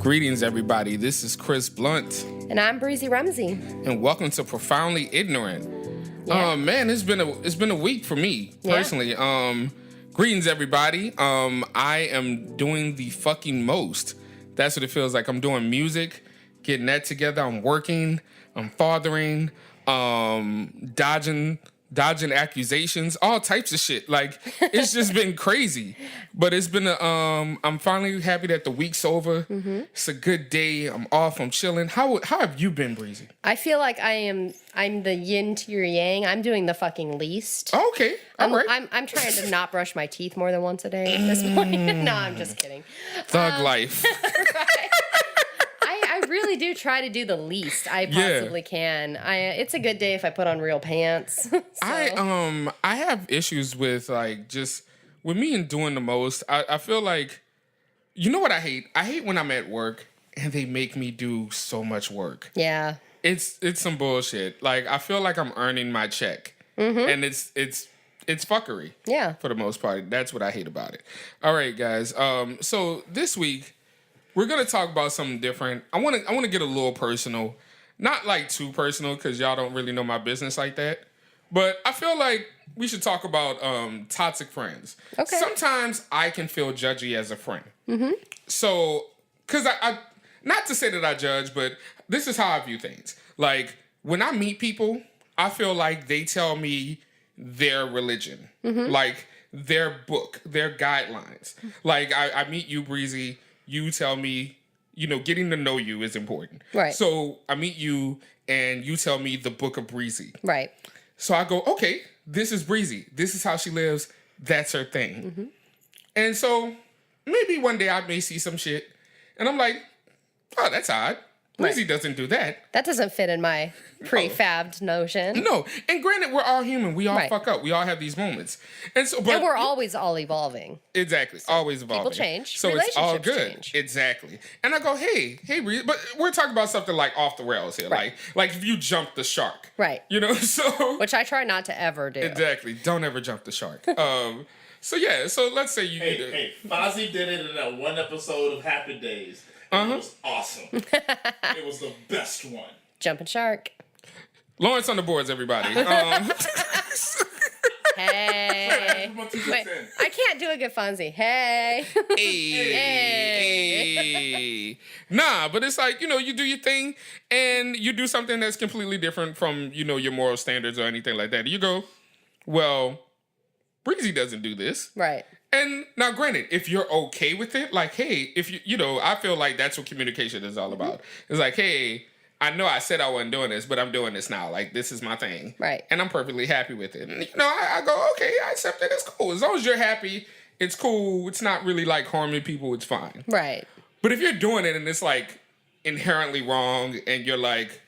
Greetings, everybody. This is Chris Blunt. And I'm Breezy Rumsey. And welcome to Profoundly Ignorant. Yeah. Man, it's been a week for me personally. Greetings, everybody. I am doing the fucking most. That's what it feels like. I'm doing music, getting that together. I'm working. I'm fathering. Dodging accusations, all types of shit. Like, it's just been crazy. But it's been I'm finally happy that the week's over. Mm-hmm. It's a good day. I'm off. I'm chilling. How have you been, Breezy? I feel like I'm the yin to your yang. I'm doing the fucking least. Oh, okay. All right. I'm trying to not brush my teeth more than once a day at this point. No, I'm just kidding. Thug life. Right. I really do try to do the least I possibly can. It's a good day if I put on real pants. So. I have issues with just with me and doing the most. I feel like, you know what I hate? I hate when I'm at work and they make me do so much work. Yeah. It's some bullshit. Like, I feel like I'm earning my check. Mm-hmm. And it's fuckery. Yeah. For the most part. That's what I hate about it. All right, guys. So this week we're gonna talk about something different. I wanna get a little personal. Not like too personal, because y'all don't really know my business like that. But I feel like we should talk about toxic friends. Okay. Sometimes I can feel judgy as a friend. Mm-hmm. So, because I not to say that I judge, but this is how I view things. Like, when I meet people, I feel like they tell me their religion. Mm-hmm. Like, their book, their guidelines. Like, I meet you, Breezy. You tell me, getting to know you is important. Right. So I meet you and you tell me the book of Breezy. Right. So I go, okay, this is Breezy. This is how she lives. That's her thing. Mm-hmm. And so maybe one day I may see some shit and I'm like, oh, that's odd. Breezy doesn't do that. That doesn't fit in my prefabbed notion. No. And granted, we're all human. We all fuck up. We all have these moments. And we're always all evolving. Exactly. So always evolving. People change. So it's all good. Change. Exactly. And I go, hey, Breezy. But we're talking about something like off the rails here. Right. Like if you jump the shark. Right. So. Which I try not to ever do. Exactly. Don't ever jump the shark. So let's say you. Hey, Fozzie did it in that one episode of Happy Days. It was awesome. It was the best one. Jumping shark. Lawrence on the boards, everybody. Hey. Wait, I can't do a good Fonzie. Hey. Hey. Nah, but it's like, you do your thing and you do something that's completely different from, your moral standards or anything like that. You go, well, Breezy doesn't do this. Right. And now, granted, if you're okay with it, like, hey, if I feel like that's what communication is all about. It's like, hey, I know I said I wasn't doing this, but I'm doing this now. Like, this is my thing. Right. And I'm perfectly happy with it. And, I go, okay, I accept it. It's cool. As long as you're happy, it's cool. It's not really, like, harming people. It's fine. Right. But if you're doing it and it's, like, inherently wrong and you're like,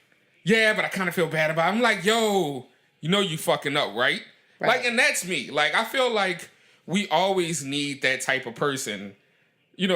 yeah, but I kind of feel bad about it. I'm like, yo, you fucking up, right? Like, and that's me. Like, I feel like we always need that type of person.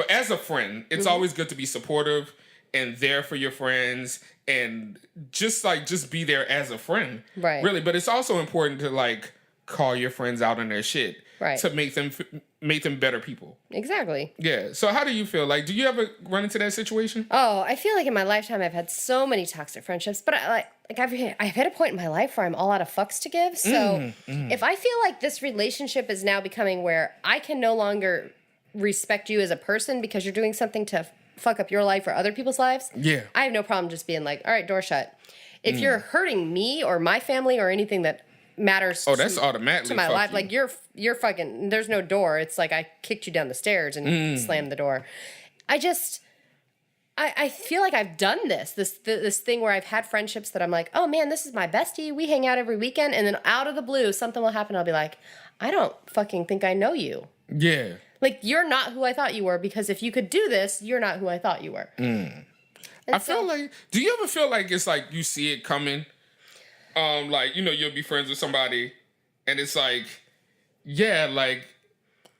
As a friend, it's always good to be supportive and there for your friends and just be there as a friend. Right. Really. But it's also important to call your friends out on their shit. Right. To make them better people. Exactly. Yeah. So how do you feel? Like, do you ever run into that situation? Oh, I feel like in my lifetime I've had so many toxic friendships, but I've hit a point in my life where I'm all out of fucks to give. So if I feel like this relationship is now becoming where I can no longer respect you as a person because you're doing something to fuck up your life or other people's lives, I have no problem just being like, all right, door shut. If you're hurting me or my family or anything that matters that's automatically to my life, like you're fucking, there's no door. It's like I kicked you down the stairs and slammed the door. I feel like I've done this thing where I've had friendships that I'm like, oh man, this is my bestie. We hang out every weekend. And then out of the blue, something will happen. I'll be like, I don't fucking think I know you. Yeah. Like, you're not who I thought you were, because if you could do this, you're not who I thought you were. I feel like, do you ever feel like it's like you see it coming? You'll be friends with somebody and it's like, yeah, like,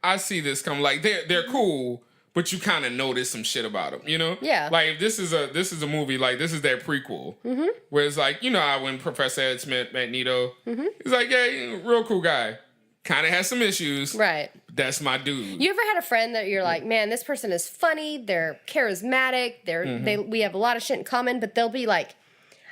I see this come. Like, they're cool, but you kind of notice some shit about them, Yeah. Like, if this is a movie, like, this is their prequel. Mm-hmm. Where it's like, when Professor Ed Smith met Nito, he's like, yeah, real cool guy. Kind of has some issues. Right. That's my dude. You ever had a friend that you're like, man, this person is funny, they're charismatic, we have a lot of shit in common, but they'll be like,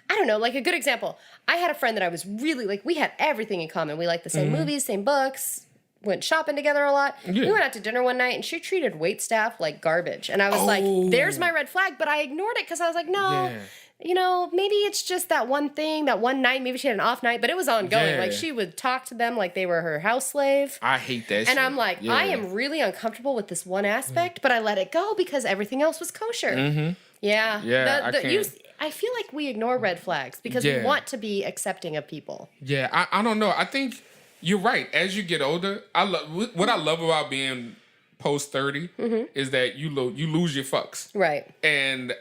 I don't know, like a good example. I had a friend that I was really like, we had everything in common. We liked the same movies, same books, went shopping together a lot. Yeah. We went out to dinner one night and she treated waitstaff like garbage. And I was like, there's my red flag, but I ignored it because I was like, no. Yeah. You know, maybe it's just that one thing, that one night. Maybe she had an off night, but it was ongoing. Yeah. Like, she would talk to them like they were her house slave. I hate that shit. And I'm like, I am really uncomfortable with this one aspect, but I let it go because everything else was kosher. Yeah. Yeah, I can't. I feel like we ignore red flags because we Yeah. want to be accepting of people. Yeah, I don't know. I think you're right. As you get older, what I love about being post 30 is that you lose your fucks. Right. And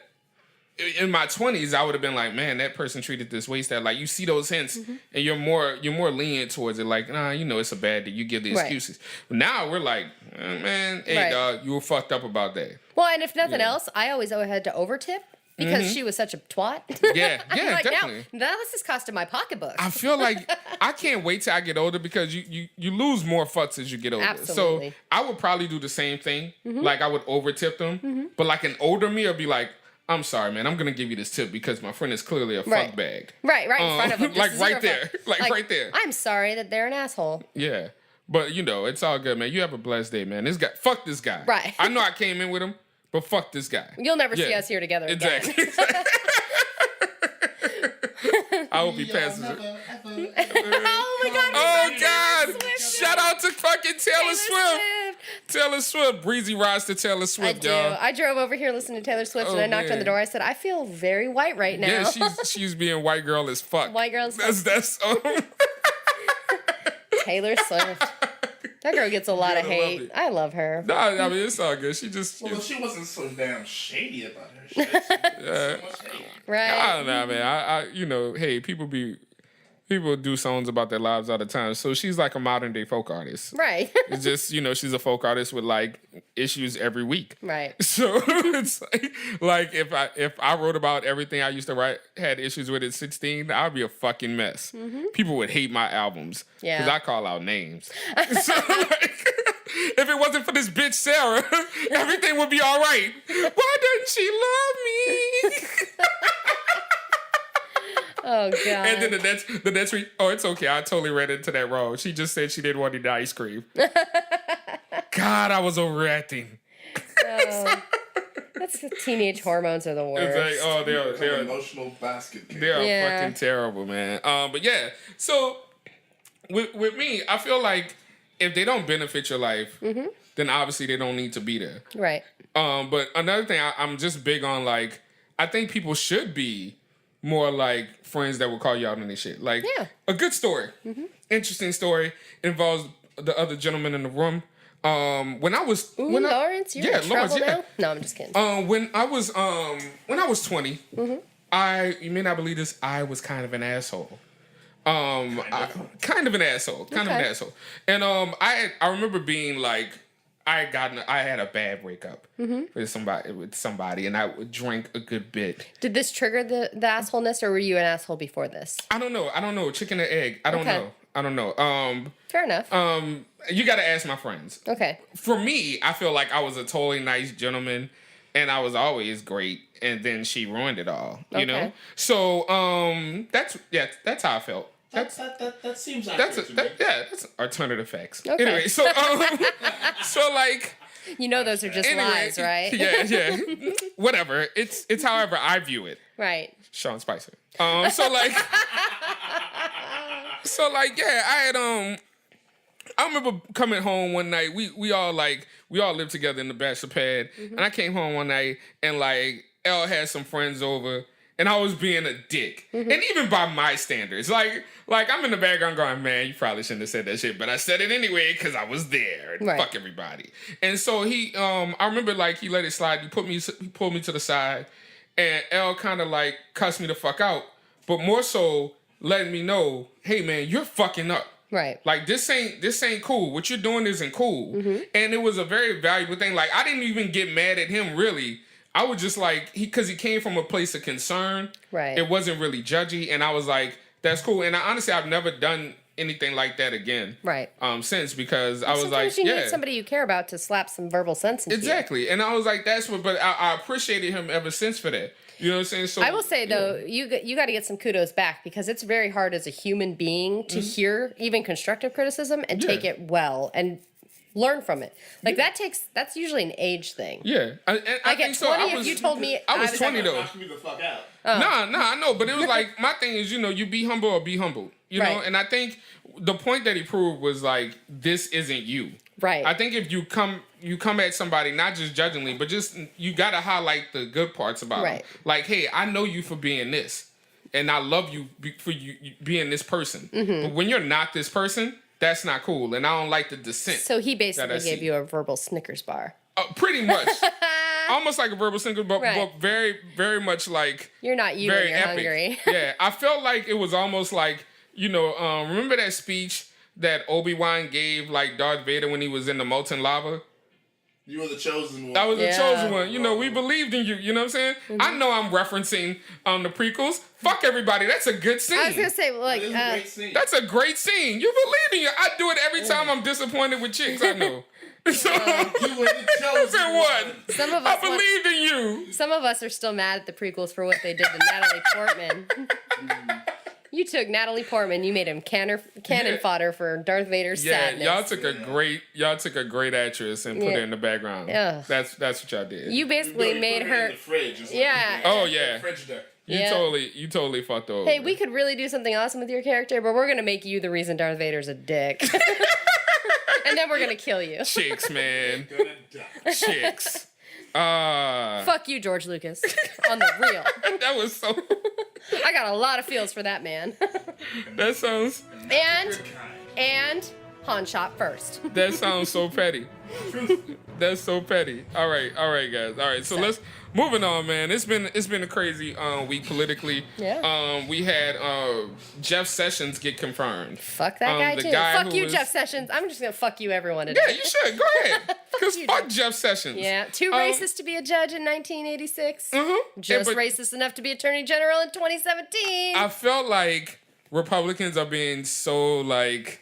in my 20s, I would have been like, man, that person treated this waste that. Like, you see those hints, and you're more lenient towards it. Like, nah, you know, it's a bad day. You give the Right. excuses. But now we're like, man, hey, Right. dog, you were fucked up about that. Well, and if nothing else, I always had to overtip because she was such a twat. Yeah, I'm yeah, like, definitely. now this is costing my pocketbook. I feel like I can't wait till I get older because you lose more fucks as you get older. Absolutely. So I would probably do the same thing. Like, I would overtip them. But like an older me would be like, I'm sorry, man, I'm gonna give you this tip because my friend is clearly a Right. fuck bag. right in front of them. Like just right zero there. fuck. Like right there. I'm sorry that they're an asshole. Yeah. But you know, it's all good, man. You have a blessed day, man. Fuck this guy. Right. I know I came in with him, but fuck this guy. You'll never see Yeah. us here together again. Exactly. I will be passing. Oh my God. Oh we God! Taylor Swift. Shout out to fucking Taylor Taylor Swift. Swift. Taylor Swift. Breezy rides to Tayller I Swift, do. y'all. I drove over here listening to Taylor Swift and Oh, I knocked on man. the door. I said, I feel very white right now. Yeah, she's being white girl as fuck. White girl as That's Taylor Swift. That girl gets a lot of gotta love hate. it. I love her. Nah, I mean it's all good. She just Well, if she wasn't so damn shady about her shit. So much hate. Right? I don't know, man. I you know, hey, people do songs about their lives all the time. So she's like a modern day folk artist. Right. It's just, you know, she's a folk artist with like issues every week. Right. So it's like if I wrote about everything I used to write, had issues with at 16, I'd be a fucking mess. People would hate my albums Yeah. because I call out names. So like, if it wasn't for this bitch Sarah, everything would be all right. Why doesn't she love me? Oh God. And then the next week, oh, it's okay. I totally read into that wrong. She just said she didn't want any ice cream. God, I was overreacting. Oh. That's teenage hormones are the worst. It's like, oh, Like an they're emotional basket case. They are Yeah. fucking terrible, man. But yeah, so with me, I feel like if they don't benefit your life, then obviously they don't need to be there. Right. But another thing, I'm just big on like, I think people should be more like friends that will call you out on this shit. Like Yeah. a good story, interesting story involves the other gentleman in the room. When I was Ooh, when I- Lawrence, you're yeah, in Lawrence, trouble yeah. now? No, I'm just kidding. When I was 20, you may not believe this, I was kind of an asshole. Kind of an asshole. Okay. And I remember being like, I had a bad breakup with somebody, and I would drink a good bit. Did this trigger the assholeness, or were you an asshole before this? I don't know. Chicken or egg. I don't know. Fair enough. You got to ask my friends. Okay. For me, I feel like I was a totally nice gentleman, and I was always great. And then she ruined it all. You know. Okay. So that's how I felt. That seems accurate to me. That's alternative facts. Okay. Anyway, so like. You know those are just Anyway, lies, right? Yeah. Whatever. It's however I view it. Right. Sean Spicer. So like yeah, I remember coming home one night. We all lived together in the bachelor pad, and I came home one night and like Elle had some friends over. And I was being a dick. And even by my standards. Like I'm in the background going, man, you probably shouldn't have said that shit. But I said it anyway because I was there. And Right. fuck everybody. And so I remember like he let it slide. He pulled me to the side. And Elle kind of like cussed me the fuck out. But more so letting me know, hey man, you're fucking up. Right. Like this ain't cool. What you're doing isn't cool. And it was a very valuable thing. Like I didn't even get mad at him really. I was just like, because he came from a place of concern. Right. It wasn't really judgy. And I was like, that's cool. And honestly, I've never done anything like that again. Right. Since because I was Sometimes like, you yeah, need somebody you care about to slap some verbal sense into you. exactly. And I was like, that's what. But I appreciated him ever since for that. You know what I'm saying? So I will say though, you got to get some kudos back because it's very hard as a human being to hear even constructive criticism and take it well and learn from it. Like that's usually an age thing. Yeah, and I Like think at so. 20, if you told me I was 20 though. Knock me the fuck out. Nah, I know, but it was like my thing is, you be humble or be humbled, you know. Right. And I think the point that he proved was like, this isn't you. Right. I think if you come at somebody not just judgingly, but just you gotta highlight the good parts about them. Right. Like, hey, I know you for being this, and I love you for you being this person. But when you're not this person, that's not cool, and I don't like the dissent. So he that basically I gave see. you a verbal Snickers bar. Pretty much, almost like a verbal single, but Right. very, very much like. You're not you Very when you're epic. hungry. Yeah, I felt like it was almost like, remember that speech that Obi-Wan gave like Darth Vader when he was in the molten lava? You were the chosen one. That was the Yeah. chosen one. We believed in you. You know what I'm saying? I know I'm referencing the prequels. Fuck everybody. That's a good scene. I was gonna say like It is a great scene. That's a great scene. You believe in you. I do it every time I'm disappointed with chicks. I know. So, You were the chosen said what? one. some of I us believed in you. some of us are still mad at the prequels for what they did to Natalie Portman. You took Natalie Portman, you made him cannon Yeah. fodder for Darth Vader's Yeah, sadness. y'all took a great actress and put her in the background. Yeah. That's what y'all did. You basically You made put her her. in the fridge. It's like Yeah. Oh yeah. Frigidaire. You Yeah. totally fucked over. Hey, we could really do something awesome with your character, but we're gonna make you the reason Darth Vader's a dick. And then we're gonna kill you. chicks, man. Gonna die. Chicks. Fuck you, George Lucas. On the real. That was so I got a lot of feels for that man. that sounds And Han shot first. that sounds so petty. That's so petty. All right, guys. All right, so let's moving on, man. It's been a crazy week politically. Yeah. We had Jeff Sessions get confirmed. Fuck that guy the too. guy Fuck who you, was- Jeff Sessions. I'm just gonna fuck you everyone today. Yeah, you should. Go ahead. Because you, fuck Jeff Sessions. Yeah, too racist to be a judge in 1986. Just but racist enough to be attorney general in 2017. I felt like Republicans are being so like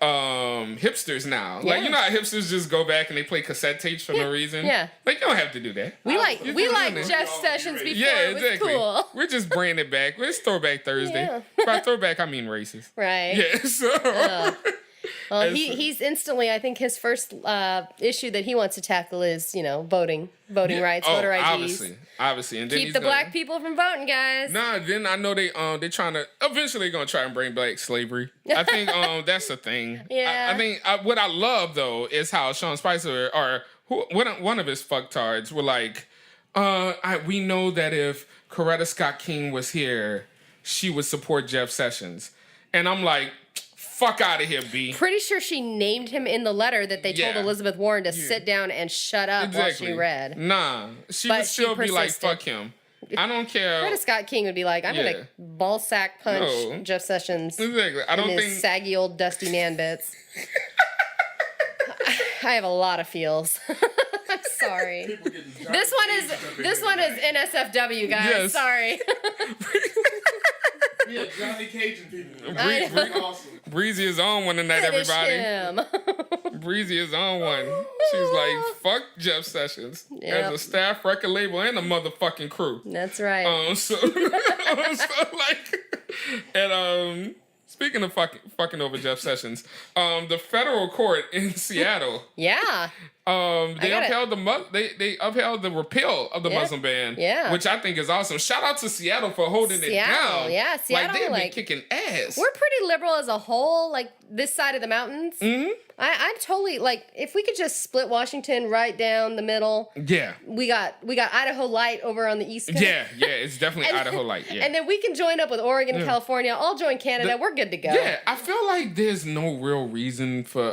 hipsters now. Like, Yeah. you know how hipsters just go back and they play cassette tapes for no reason? Yeah. Like, you don't have to do that. we like You we can like do that. Jeff Sessions before Yeah, it was exactly. cool. We're just bringing it back. It's Throwback Thursday. Yeah. By throwback, I mean racist. Right. Yeah, so. Well, It's- he's instantly. I think his first issue that he wants to tackle is voting rights, voter IDs. Obviously. And then Keep he's the gonna- black people from voting, guys. Nah, then I know they're trying to eventually gonna try and bring back slavery. I think that's a thing. Yeah. I think what I love though is how Sean Spicer or one of his fucktards were like, we know that if Coretta Scott King was here, she would support Jeff Sessions, and I'm like, fuck out of here, B. Pretty sure she named him in the letter that they told Yeah. Elizabeth Warren to sit down and shut up while she read. Nah, she But would she still be like, persisted. fuck him. I don't care. Coretta Scott King would be like, I'm Yeah. gonna ball sack punch No. Jeff Sessions Exactly. I in don't his think. saggy old dusty man bits. I have a lot of feels. I'm sorry. People getting This one is NSFW, guys. Yes. Sorry. Yeah, Johnny Cajun people. I know. Awesome. Breezy is on one tonight, Finish everybody. him. Breezy is on one. She's like, fuck Jeff Sessions Yep. as a staff record label and a motherfucking crew. That's right. So like, and speaking of fucking over Jeff Sessions, the federal court in Seattle, Yeah. they got it. they upheld the repeal of the Yeah. Muslim ban, Yeah. which I think is awesome. Shout out to Seattle for holding it Seattle, down. yeah, Seattle, like they've been like- kicking ass. We're pretty liberal as a whole, like this side of the mountains. Mm-hmm. I'm totally like, if we could just split Washington right down the middle. Yeah, We got Idaho Light over on the east coast. yeah, it's definitely And- Idaho Light. Yeah. And then we can join up with Oregon and California, all join Canada. We're good to go. Yeah, I feel like there's no real reason for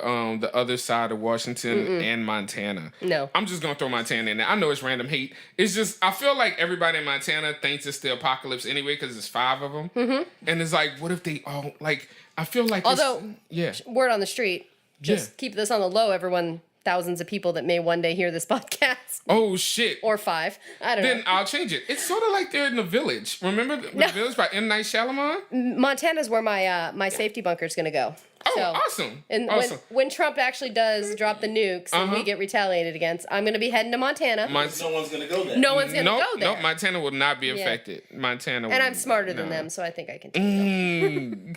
the other side of Washington and Montana. No. I'm just gonna throw Montana in there. I know it's random hate. It's just I feel like everybody in Montana thinks it's the apocalypse anyway because there's 5 of them. Mm-hmm. And it's like, what if they all like? I feel like Although, yeah, word on the street, just Yeah. keep this on the low, everyone. thousands of people that may one day hear this podcast. Oh shit. Or 5. I don't Then know. I'll change it. It's sort of like they're in The Village. Remember The Village by M. Night Shyamalan? Montana's where my safety bunker is going to go. Oh, So, awesome. And awesome. when Trump actually does drop the nukes and we get retaliated against, I'm going to be heading to Montana. No one's gonna go there. No one's going to go there. Nope, Montana will not be affected. Montana will, And I'm smarter than them, so I think I can take them.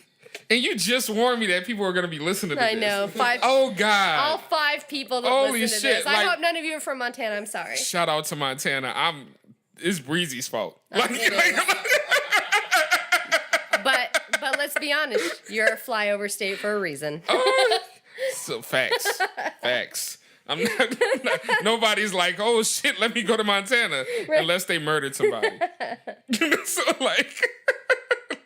And you just warned me that people are going to be listening to I this. know. 5. Oh, All God. 5 people that Holy listen to shit, this. I like- hope none of you are from Montana. I'm sorry. Shout out to Montana. It's Breezy's fault. It is. But let's be honest, you're a flyover state for a reason. So facts. I'm not, nobody's like, oh shit, let me go to Montana unless they murdered somebody. So like,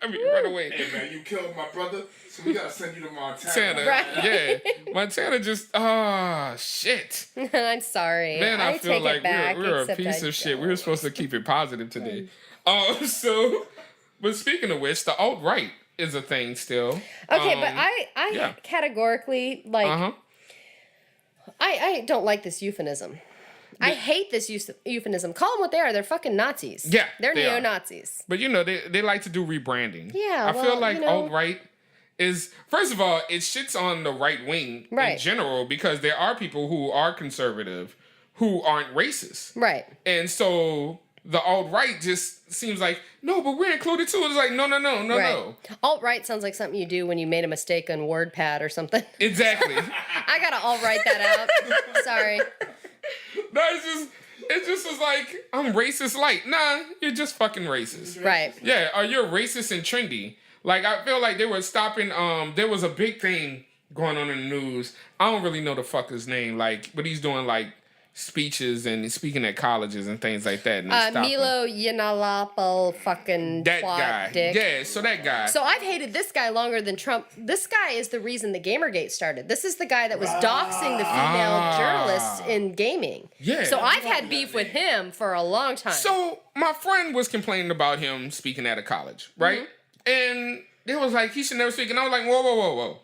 let me run away. Hey man, you killed my brother, so we gotta send you to Montana. Montana, Right. yeah, Montana just shit. I'm sorry. Man, I feel take like it back, we're a except piece I of shit. don't. We were supposed to keep it positive today. But speaking of which, the alt-right is a thing still. Okay, but I yeah. categorically like Uh-huh. I don't like this euphemism. I hate this euphemism. Call them what they are. They're fucking Nazis. Yeah, They're they are. neo-Nazis. But they like to do rebranding. Yeah, I well, feel like you know- alt-right is, first of all, it shits on the right wing in Right. general because there are people who are conservative who aren't racist. Right. And so the alt-right just seems like, no, but we're included too. It's like, no. Right. Alt-right sounds like something you do when you made a mistake on WordPad or something. Exactly. I gotta alt-right that out. Sorry. No, it just was like, I'm racist light. Nah, you're just fucking racist. Right. Yeah, or you're racist and trendy. Like, I feel like they were stopping, there was a big thing going on in the news. I don't really know the fucker's name, like, but he's doing, like, speeches and speaking at colleges and things like that. And they stopped him. Milo Yiannopoulos fucking That twat guy. dick. Yeah, so that guy. So I've hated this guy longer than Trump. This guy is the reason the Gamergate started. This is the guy that was doxing the female journalists in gaming. Yeah. So I've had beef with him for a long time. So my friend was complaining about him speaking at a college, right? And it was like, he should never speak. And I was like, whoa.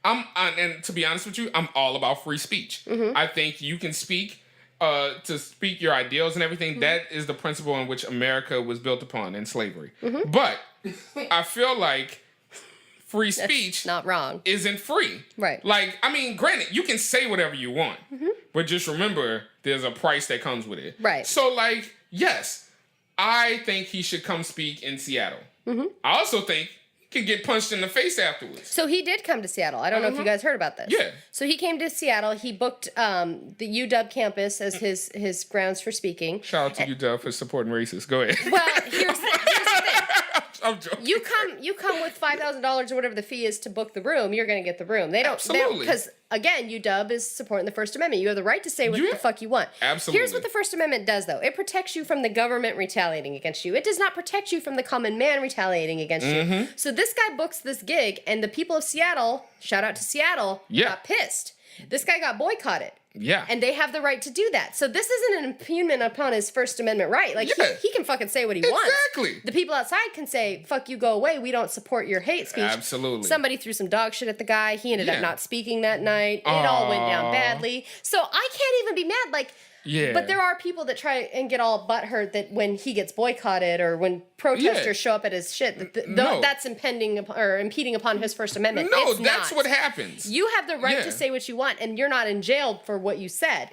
And to be honest with you, I'm all about free speech. I think you can speak to speak your ideals and everything. That is the principle in which America was built upon in slavery. But I feel like free speech Not wrong. isn't free. Right. Like, I mean, granted, you can say whatever you want, but just remember there's a price that comes with it. Right. So, like, yes, I think he should come speak in Seattle. I also think he could get punched in the face afterwards. So he did come to Seattle. I don't know if you guys heard about this. Yeah. So he came to Seattle. He booked the UW campus as his grounds for speaking. Shout out to you, Duff, for supporting racists. Go ahead. Well, here's the thing. I'm joking. You come with $5,000 or whatever the fee is to book the room. You're going to get the room. They don't Absolutely. because again, UW is supporting the First Amendment. You have the right to say what Yeah. the fuck you want. Absolutely. Here's what the First Amendment does, though. It protects you from the government retaliating against you. It does not protect you from the common man retaliating against you. So this guy books this gig, and the people of Seattle, shout out to Seattle, Yeah. got pissed. This guy got boycotted. Yeah. And they have the right to do that. So this isn't an impugnment upon his First Amendment right. Like, Yeah. he can fucking say what he wants. Exactly. The people outside can say, fuck you, go away. We don't support your hate speech. Absolutely. Somebody threw some dog shit at the guy. He ended Yeah. up not speaking that night. It all went down Aw. badly. So I can't even be mad. Like, Yeah. But there are people that try and get all butthurt that when he gets boycotted or when protesters Yeah. show up at his shit, No. that's impending or impeding upon his First Amendment. No, It's that's not. what happens. You have the right Yeah. to say what you want, and you're not in jail for what you said.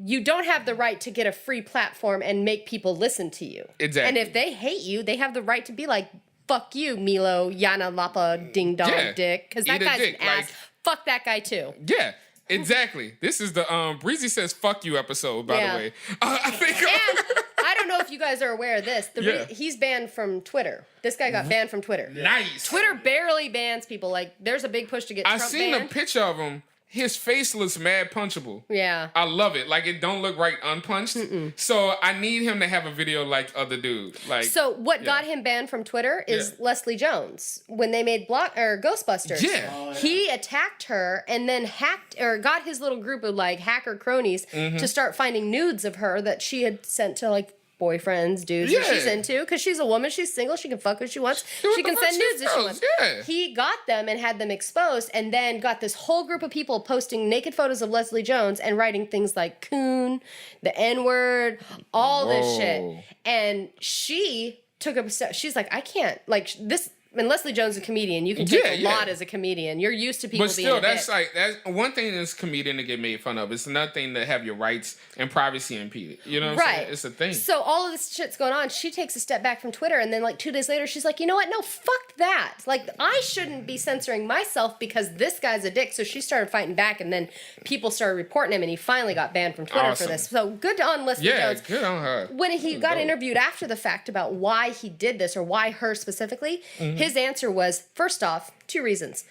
You don't have the right to get a free platform and make people listen to you. Exactly. And if they hate you, they have the right to be like, fuck you, Milo, Yana Lapa, ding dong Yeah. dick. Because that Eat a guy's dick, an ass. like- Fuck that guy too. Yeah, exactly. This is the Breezy says "fuck you" episode, by Yeah. the way. I think. And I don't know if you guys are aware of this. Yeah. He's banned from Twitter. This guy got banned from Twitter. Nice. Twitter barely bans people. Like, there's a big push to get I Trump seen banned. a picture of him. His face looks mad punchable. Yeah. I love it. Like it don't look right unpunched. So I need him to have a video like other dude. Like So what got him banned from Twitter is Yeah. Leslie Jones when they made Ghostbusters. Yeah. He attacked her and then hacked or got his little group of like hacker cronies Mm-hmm. to start finding nudes of her that she had sent to like boyfriends, dudes that she's Yeah. into, because she's a woman, she's single, she can fuck who she wants, what she the can fuck send she nudes if she does, wants. yeah. He got them and had them exposed, and then got this whole group of people posting naked photos of Leslie Jones and writing things like coon, the N-word, all this shit. Whoa. And she took a step. She's like, I can't, like, this. And Leslie Jones is a comedian. You can take Yeah, a yeah. lot as a comedian. You're used to people But being still, a that's bit. like that's one thing that's comedian to get made fun of. It's another thing to have your rights and privacy impeded. You know what I'm saying? It's a thing. So all of this shit's going on. She takes a step back from Twitter, and then like 2 days later, she's like, you know what? No, fuck that. Like, I shouldn't be censoring myself because this guy's a dick. So she started fighting back, and then people started reporting him, and he finally got banned from Twitter for Awesome. this. So good on Leslie Yeah, Jones. good on her. When he got dope. interviewed after the fact about why he did this or why her specifically, his answer was, first off, 2 reasons.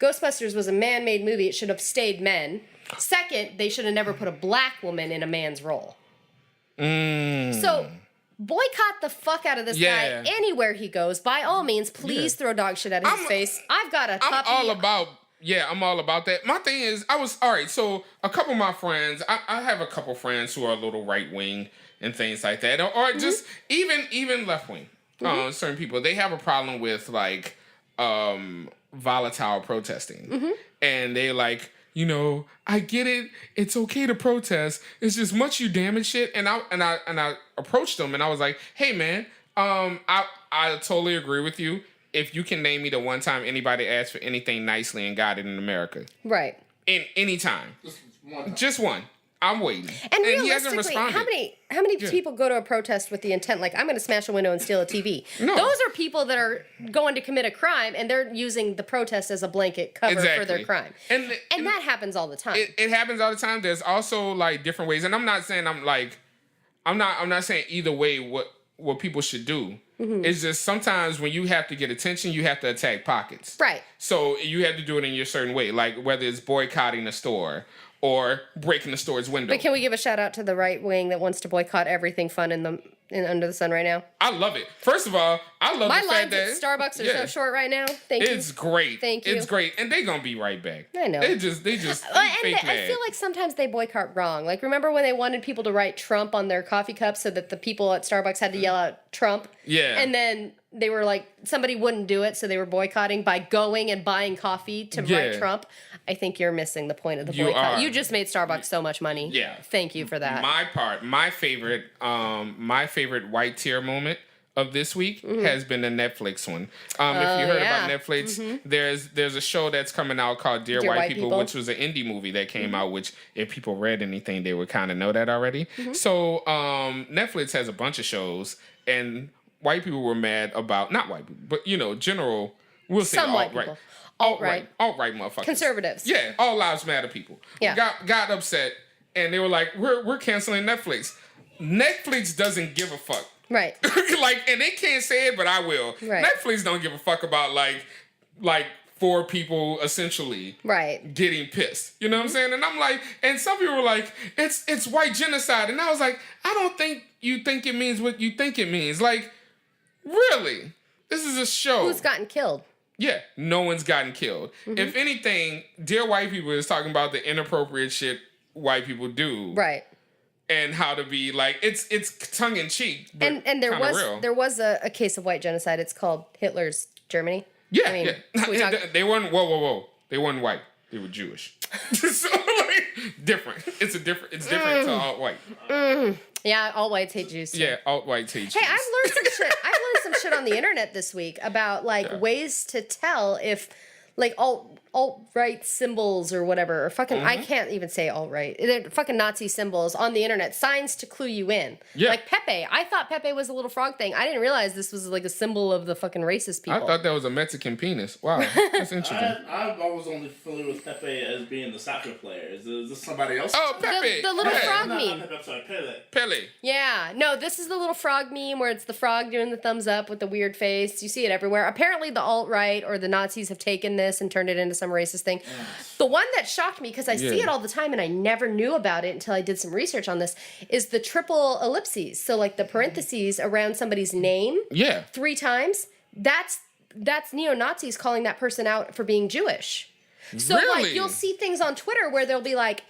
Ghostbusters was a man-made movie. It should have stayed men. Second, they should have never put a black woman in a man's role. So boycott the fuck out of this Yeah. guy anywhere he goes. By all means, please throw dog shit at his face. I've got a puppy. I'm all about that. My thing is, all right, so a couple of my friends, I have a couple friends who are a little right wing and things like that. Or just even left wing. Certain people, they have a problem with like volatile protesting. And they like, you know, I get it. It's okay to protest. It's just much you damage shit. And I approached them and I was like, hey man, I totally agree with you. If you can name me the one time anybody asked for anything nicely and got it in America. Right. In any time. Just one time. Just one. I'm waiting. And he hasn't realistically, responded. how many people go to a protest with the intent like I'm going to smash a window and steal a TV? No. Those are people that are going to commit a crime and they're using the protest as a blanket cover for Exactly. their crime. And that happens all the time. It happens all the time. There's also like different ways, and I'm not saying I'm not saying either way what people should do. It's just sometimes when you have to get attention, you have to attack pockets. Right. So you have to do it in your certain way, like whether it's boycotting a store or breaking the store's window. But can we give a shout out to the right wing that wants to boycott everything fun in under the sun right now? I love it. First of all, I love My the fact lines that at Starbucks are so short right now. Thank you. It's great. Thank you. It's great, and they gonna be right back. I know. They just And fake mad. I feel like sometimes they boycott wrong. Like, remember when they wanted people to write Trump on their coffee cups so that the people at Starbucks had to yell out Trump? Yeah. And then they were like, somebody wouldn't do it, so they were boycotting by going and buying coffee to write Yeah. Trump. I think you're missing the point of the You boycott. are. You just made Starbucks so much money. Yeah. Thank you for that. My favorite white tear moment of this week has been the Netflix one. If you heard yeah. about Netflix, there's a show that's coming out called Dear White People, which was an indie movie that came out, which if people read anything, they would kind of know that already. So Netflix has a bunch of shows, and white people were mad about, not white people, but, you know, general, we'll say Some white alt-right. people. Alt-right motherfuckers. Conservatives. Yeah, all lives matter people. Yeah. Got upset, and they were like, we're canceling Netflix. Netflix doesn't give a fuck. Right. Like, and they can't say it, but I will. Right. Netflix don't give a fuck about like 4 people essentially Right. getting pissed. You know what I'm saying? And I'm like, and some people were like, it's white genocide. And I was like, I don't think you think it means what you think it means. Like, really? This is a show. Who's gotten killed? Yeah, no one's gotten killed. If anything, Dear White People is talking about the inappropriate shit white people do. Right. And how to be like, it's tongue in cheek. But And there kinda was real. there was a case of white genocide. It's called Hitler's Germany. Yeah, I mean, yeah. we talk- They weren't. Whoa. They weren't white. They were Jewish. So like, different. It's different to alt white. Yeah, all whites hate Jews too. Yeah, alt white teach. Hey, I've learned some shit. I've learned some shit on the internet this week about like ways to tell if like alt-right symbols or whatever, or fucking I can't even say alt-right. They're fucking Nazi symbols on the internet, signs to clue you in. Yeah. Like Pepe. I thought Pepe was a little frog thing. I didn't realize this was like a symbol of the fucking racist people. I thought that was a Mexican penis. Wow, that's interesting. I've always only familiar with Pepe as being the soccer player. Is this somebody else? Oh, Pepe. the little yeah. frog Not meme. Pepe, I'm sorry, Pele. Pele. Yeah, no, this is the little frog meme where it's the frog doing the thumbs up with the weird face. You see it everywhere. Apparently, the alt-right or the Nazis have taken this and turned it into some racist thing. The one that shocked me, because I see Yeah. it all the time and I never knew about it until I did some research on this, is the triple ellipses. So, like the parentheses around somebody's name Yeah. 3 times. That's neo-Nazis calling that person out for being Jewish. So, like, Really? you'll see things on Twitter where they'll be like,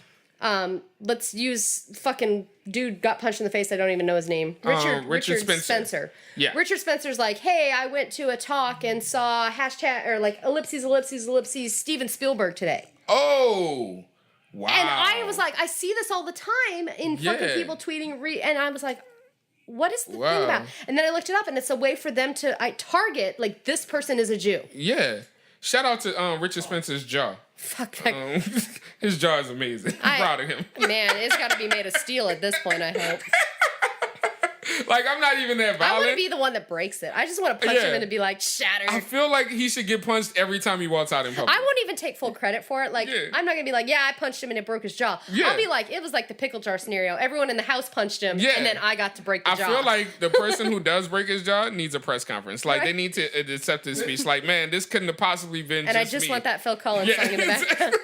let's use fucking dude got punched in the face. I don't even know his name. Richard Spencer. Yeah. Richard Spencer's like, hey, I went to a talk and saw hashtag or like ellipses Steven Spielberg today. Oh, wow. And I was like, I see this all the time in fucking Yeah. people tweeting, and I was like, what is the thing Wow. about? And then I looked it up, and it's a way for them to target, like, this person is a Jew. Yeah. Shout out to Richard Spencer's jaw. Fuck that. His jaw is amazing. I'm proud of him. Man, it's got to be made of steel at this point, I hope. Like, I'm not even that I violent. want to be the one that breaks it. I just want to punch him and be like, shattered. I feel like he should get punched every time he walks out in public. I won't even take full credit for it. Like, Yeah. I'm not going to be like, yeah, I punched him and it broke his jaw. Yeah. I'll be like, it was like the pickle jar scenario. Everyone in the house punched him, Yeah. and then I got to break the I jaw. feel like the person who does break his jaw needs a press conference. Like, they Right. need to accept his speech. Like, man, this couldn't have possibly been and I just just me. want that Phil Collins Yeah. song in the back.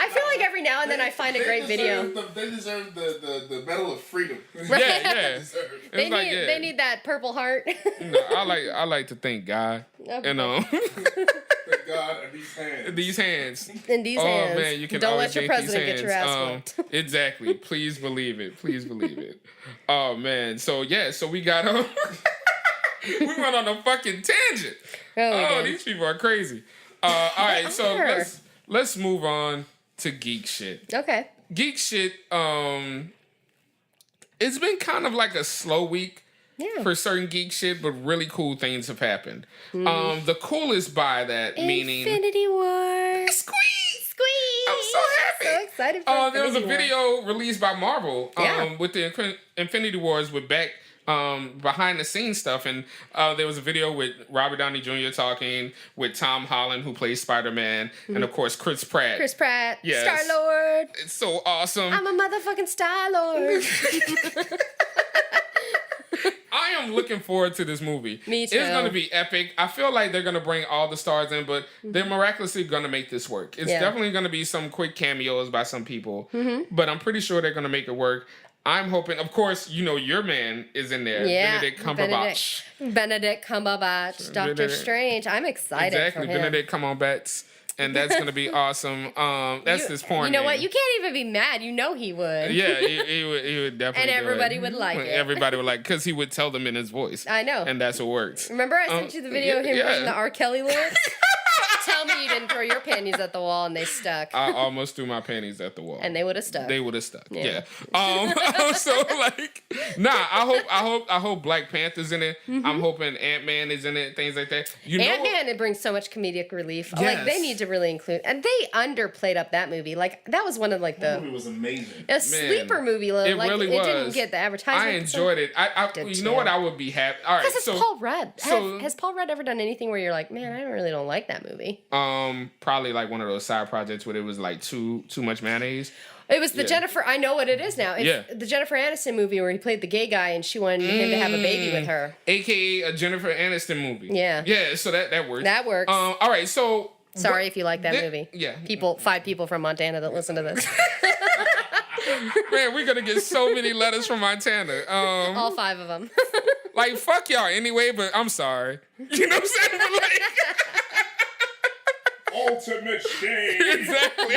I feel like every now and then I find a great video. They deserve the Medal of Freedom. Yeah, yeah. Deserve it. They It's like, need yeah. they need that Purple Heart. No, I like to thank God. Okay. You know, Thank God are these hands. these hands. In these hands. Oh man, you can Don't always let your thank these president get your hands. ass whooped. Exactly. Please believe it. Please believe it. Oh man. So yeah. So we got we went on a fucking tangent. Oh, we Oh, did. these people are crazy. All right. So are. let's move on to geek shit. Okay. Geek shit. It's been kind of like a slow week. Yeah. For certain geek shit, but really cool things have happened. The coolest by that meaning Infinity War. squeeze. Squeeze. I'm so happy. So excited for There was a Infinity War. video released by Marvel Yeah. with the Infinity Wars with back behind the scenes stuff, and there was a video with Robert Downey Jr. talking with Tom Holland, who plays Spider-Man, and of course Chris Pratt. Chris Pratt. Yes. Star-Lord. It's so awesome. I'm a motherfucking Star-Lord. I am looking forward to this movie. Me too. It's going to be epic. I feel like they're going to bring all the stars in, but they're miraculously going to make this work. It's Yeah. definitely going to be some quick cameos by some people, but I'm pretty sure they're going to make it work. I'm hoping, of course, you know, your man is in there, Yeah. Benedict Cumberbatch. Benedict Cumberbatch. Doctor Benedict- Strange. I'm excited Exactly, for him. Benedict Cumberbatch. And that's going to be awesome. That's his porn You know what? name. You can't even be mad. You know he would. Yeah, he would definitely. And do everybody it. would like it. Everybody would like, because he would tell them in his voice. I know. And that's what works. Remember I sent you the video of him yeah. reading the R. Kelly lyrics? Tell me you didn't throw your panties at the wall and they stuck. I almost threw my panties at the wall. And they would have stuck. They would have stuck. Yeah. Yeah. So like, nah. I hope Black Panther's in it. I'm hoping Ant-Man is in it. Things like that. You know. Ant-Man, it brings so much comedic relief. Like, Yes. they need to really include... And they underplayed up that movie. Like, that was one of, like, That the... movie was amazing. A sleeper movie. It Like, really it didn't was. get the advertisement. I enjoyed it. Did You know too. what? I would be happy. All right. Because it's So Paul Rudd. so- Has Paul Rudd ever done anything where you're like, man, I really don't like that movie? probably like one of those side projects where it was like too much mayonnaise. It was the Yeah. Jennifer... I know what it is now. It's Yeah. the Jennifer Aniston movie where he played the gay guy and she wanted him to have a baby with her. AKA a Jennifer Aniston movie. Yeah. Yeah. So that works. That works. All right. So. Sorry if you like that movie. Yeah. 5 people from Montana that listen to this. Man, we're gonna get so many letters from Montana. All 5 of them. Like, fuck y'all anyway, but I'm sorry. You know what I'm saying? But like, Ultimate shame. exactly.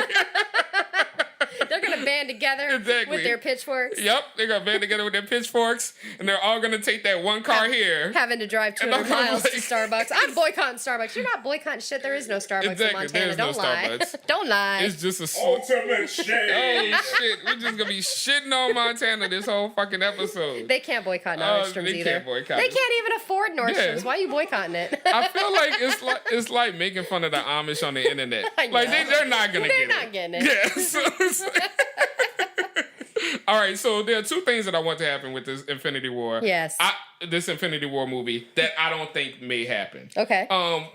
They're gonna band together Exactly. with their pitchforks, Yep, they're gonna band together with their pitchforks, and they're all gonna take that one car here. having to drive And 200 I'm miles like- to Starbucks. I'm boycotting Starbucks. You're not boycotting shit. There is no Starbucks in Exactly, Montana. there's no Don't lie. Starbucks. Don't lie. It's just a Ultimate shame. Oh shit, we're just gonna be shitting on Montana this whole fucking episode. They can't boycott Nordstrom's they either. can't boycott They it. can't even afford Nordstrom's. Yeah. Why are you boycotting it? I feel like it's like making fun of the Amish on the internet. I Like know. they're not gonna They're get not it. getting it. Yeah. So it's all right, so there are 2 things that I want to happen with this Infinity War. Yes. This Infinity War movie that I don't think may happen. Okay.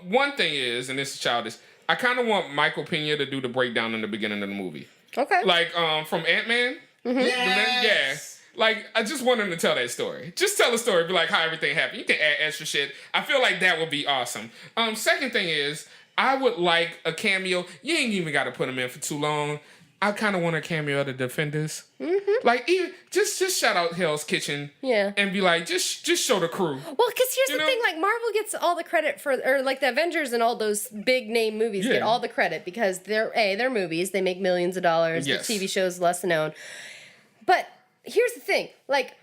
One thing is, and this is childish, I kind of want Michael Pena to do the breakdown in the beginning of the movie. Okay. Like, from Ant-Man. Yes. Yeah. Like, I just want him to tell that story. Just tell the story, be like how everything happened. You can add extra shit. I feel like that would be awesome. Second thing is, I would like a cameo. You ain't even got to put him in for too long. I kind of want a cameo of the Defenders. Mm-hmm. Like, even, just shout out Hell's Kitchen. Yeah. And be like, just show the crew. Well, because here's You the know? thing, like Marvel gets all the credit for, or like the Avengers and all those big name movies Yeah. get all the credit because they're movies. They make millions of dollars. Yes. The TV shows less known. But here's the thing, like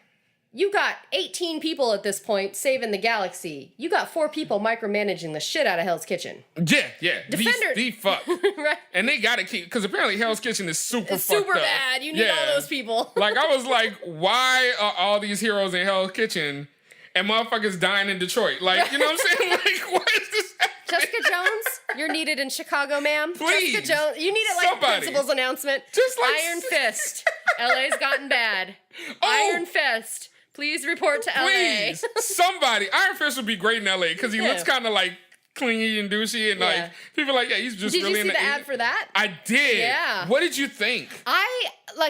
you got 18 people at this point saving the galaxy. You got 4 people micromanaging the shit out of Hell's Kitchen. Yeah. Defenders. The fuck. Right. And they gotta keep, because apparently Hell's Kitchen is super It's fucked super up. bad. You need all those people. Like, I was like, why are all these heroes in Hell's Kitchen and motherfuckers dying in Detroit? Like, you know what I'm saying? Like, what is this happening? Jessica Jones, you're needed in Chicago, ma'am. Please. Jessica Jones, you need it like Somebody. principal's announcement. Just like- Iron Fist. LA's gotten bad. Oh. Iron Fist. Please report to Please, LA. somebody. Iron Fist would be great in LA because he Yeah. looks kind of like clingy and douchey, and Yeah. like people are like, yeah, he's just Did really you see in the ad for that? I did. Yeah. What did you think?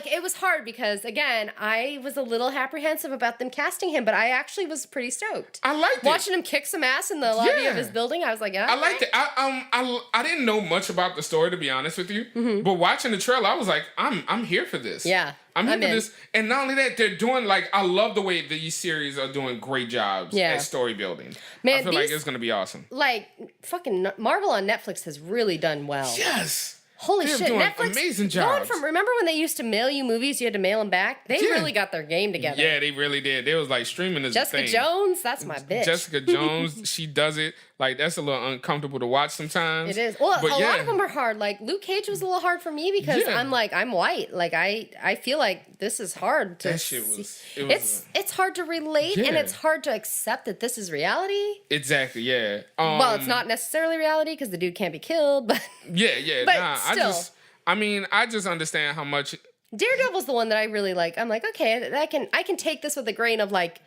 It was hard because again, I was a little apprehensive about them casting him, but I actually was pretty stoked. I liked it. Watching him kick some ass in the lobby Yeah. of his building, I was like, yeah. I liked it. I didn't know much about the story, to be honest with you. Mm-hmm. But watching the trailer, I was like, I'm here for this. Yeah, I'm here I'm for in. this. And not only that, they're doing like, I love the way these series are doing great jobs Yeah. at story building. Man, I feel like these- it's gonna be awesome. Like fucking Marvel on Netflix has really done well. Yes. Holy They're shit, doing Netflix amazing going jobs. from, remember when they used to mail you movies, you had to mail them back? They Yeah. really got their game together. Yeah, they really did. They was like streaming is Jessica the thing. Jones, that's my bitch. Jessica Jones, she does it. Like, that's a little uncomfortable to watch sometimes. It is. Well, But a yeah. lot of them are hard. Like Luke Cage was a little hard for me because Yeah. I'm white. Like I feel like this is hard to That shit see. was- it was, it's hard to relate and Yeah. it's hard to accept that this is reality. Exactly, yeah. Well, it's not necessarily reality because the dude can't be killed, but Yeah, but nah. still. I just understand how much. Daredevil's the one that I really like. I'm like, okay, I can take this with a grain of like,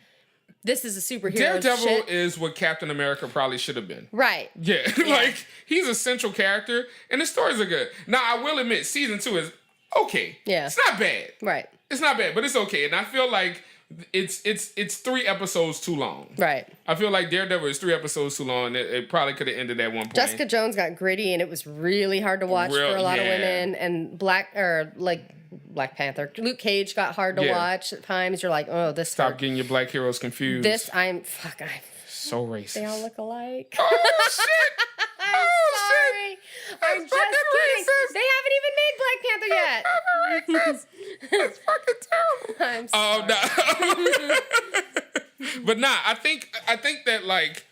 this is a superhero Daredevil shit. is what Captain America probably should have been. Right. Yeah, like, he's a central character, and the stories are good. Now, I will admit, season 2 is okay. Yeah. It's not bad. Right. It's not bad, but it's okay. And I feel like it's 3 episodes too long. Right. I feel like Daredevil is 3 episodes too long. It probably could have ended at one point. Jessica Jones got gritty and it was really hard to watch for a lot of yeah. women. And Black Panther, Luke Cage got hard to Yeah. watch at times. You're like, oh, this Stop hard. getting your black heroes confused. So so racist. they all look alike. Oh shit! I'm Oh, sorry. shit. I'm That's just fucking kidding. racist. They haven't even made Black Panther yet. That's fucking terrible. I'm sorry. No. But nah, I think that like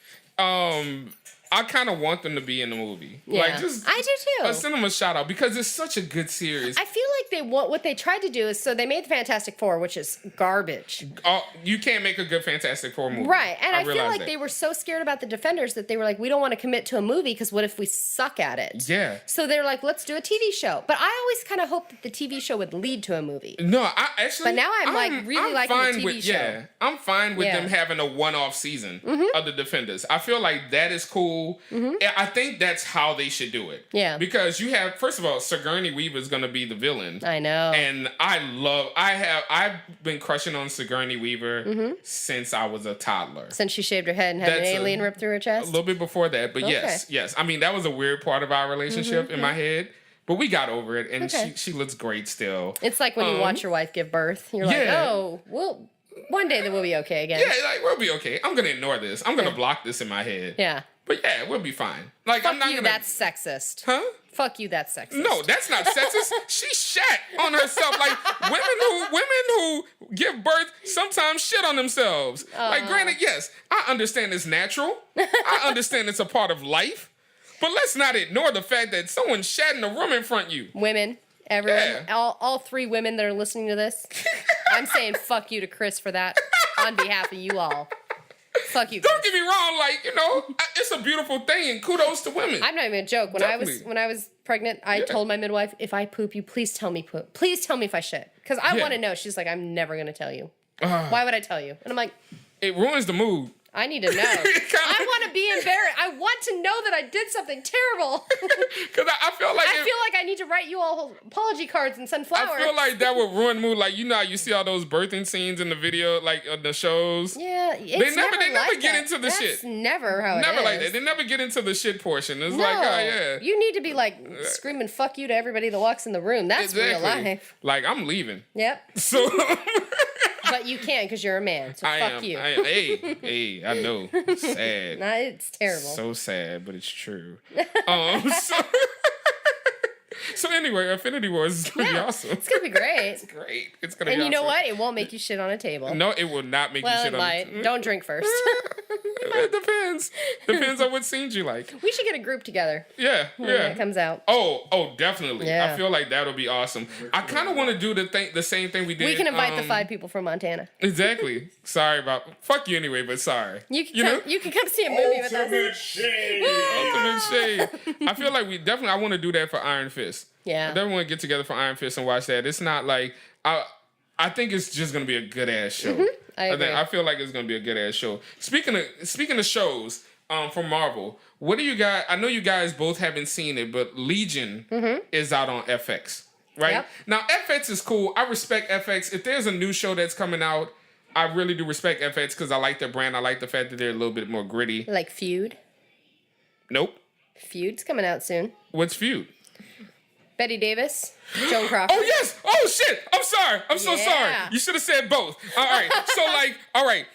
I kind of want them to be in the movie. Yeah. Like, just I do too. send them a shout out because it's such a good series. I feel like what they tried to do is, so they made the Fantastic Four, which is garbage. You can't make a good Fantastic Four movie. Right. And I feel realize like that. they were so scared about the Defenders that they were like, we don't want to commit to a movie because what if we suck at it? Yeah. So they're like, let's do a TV show. But I always kind of hoped that the TV show would lead to a movie. No, I actually. But now I'm, like, really liking the fine TV with, show. Yeah, I'm fine with Yeah. them having a one-off season of the Defenders. I feel like that is cool. I think that's how they should do it. Yeah. Because you have, first of all, Sigourney Weaver is going to be the villain. I know. And I've been crushing on Sigourney Weaver since I was a toddler. Since she shaved her head and had an That's alien ripped through her A chest. little bit before that, but yes. I mean, that was a weird part of our relationship in my head, but we got over it, and Okay. she looks great still. It's like when you watch your wife give birth. You're like, Yeah. oh, well, one day that we'll be okay again. Yeah, like, we'll be okay. I'm gonna ignore this. I'm gonna block this in my head. Yeah. But yeah, we'll be fine. Like, Fuck I'm not you, gonna. that's sexist. Huh? Fuck you, that's sexist. No, that's not sexist. She shat on herself. Like, women who give birth sometimes shit on themselves. Like, granted, yes, I understand it's natural. I understand it's a part of life. But let's not ignore the fact that someone shat in the room in front of you. Women, everyone, Yeah. all 3 women that are listening to this, I'm saying fuck you to Chris for that on behalf of you all. Fuck you, Chris. Don't get me wrong, like, it's a beautiful thing, and kudos to women. I'm not even a joke. When Definitely. I was pregnant, I told my midwife, if I poop, you please tell me poop. Please tell me if I shit, because I Yeah. want to know. She's like, I'm never gonna tell you. Why would I tell you? And I'm like, It ruins the mood. I need to know. I want to be embarrassed. I want to know that I did something terrible. Because I feel like I need to write you all apology cards and send flowers. I feel like that would ruin mood. Like, you know how you see all those birthing scenes in the video, like on the shows. Yeah, They never get into the shit. That's never how it Never is. like that. They never get into the shit portion. It's No, like, oh yeah. you need to be like screaming "fuck you" to everybody that walks in the room. That's real life. Like, I'm leaving. Yep. So But you can't because you're a man. So fuck you. Hey, I know. Sad. Nah, it's terrible. So sad, but it's true. So anyway, Infinity Wars is gonna be awesome. It's gonna be great. It's great. It's gonna And be you know awesome. what? It won't make you shit on a table. No, it will not make you Well, shit it on might. it. Don't drink first. It depends. Depends on what scenes you like. We should get a group together Yeah, when it yeah. comes out. Oh, definitely. Yeah. I feel like that'll be awesome. I kind of want to do the same thing we did. We can invite the 5 people from Montana. Exactly. Sorry about. Fuck you anyway, but sorry. You can come see a movie with us. Ultimate shade. Ultimate shade. I feel like I want to do that for Iron Fist. Yeah. I definitely want to get together for Iron Fist and watch that. It's not like I think it's just gonna be a good ass show. I agree. I feel like it's gonna be a good ass show. Speaking of shows, from Marvel, what do you guys? I know you guys both haven't seen it, but Legion is out on FX, right? Yep. Now FX is cool. I respect FX. If there's a new show that's coming out, I really do respect FX because I like their brand. I like the fact that they're a little bit more gritty. Like Feud. Nope. Feud's coming out soon. What's Feud? Betty Davis, Joan Crawford. Oh yes! Oh shit! I'm sorry. I'm so sorry. Yeah. You should have said both. All right. So all right.